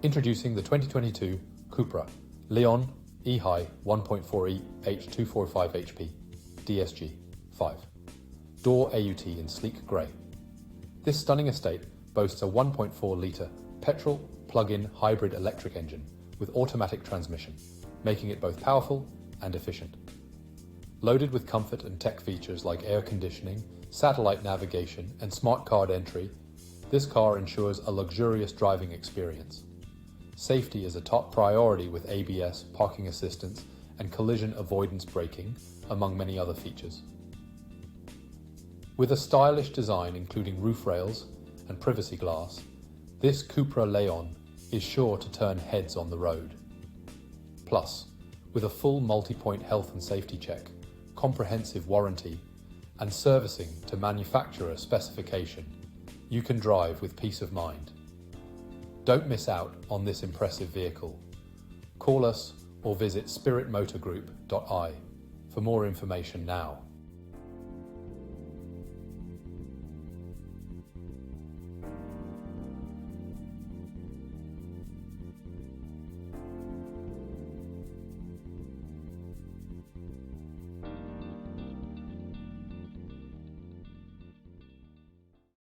Introducing the 2022 Cupra Leon E-hy 1.4e-h 245HP DSG 5. Door AUT in sleek grey. This stunning estate boasts a 1.4-litre petrol plug-in hybrid electric engine with automatic transmission, making it both powerful and efficient. Loaded with comfort and tech features like air conditioning, satellite navigation, and smart card entry, this car ensures a luxurious driving experience. Safety is a top priority with ABS, parking assistance, and collision avoidance braking, among many other features. With a stylish design including roof rails and privacy glass, this Cupra Leon is sure to turn heads on the road. Plus, with a full multi-point health and safety check, comprehensive warranty, and servicing to manufacturer specification, you can drive with peace of mind. Don't miss out on this impressive vehicle. Call us or visit spiritmotorgroup.ie for more information now.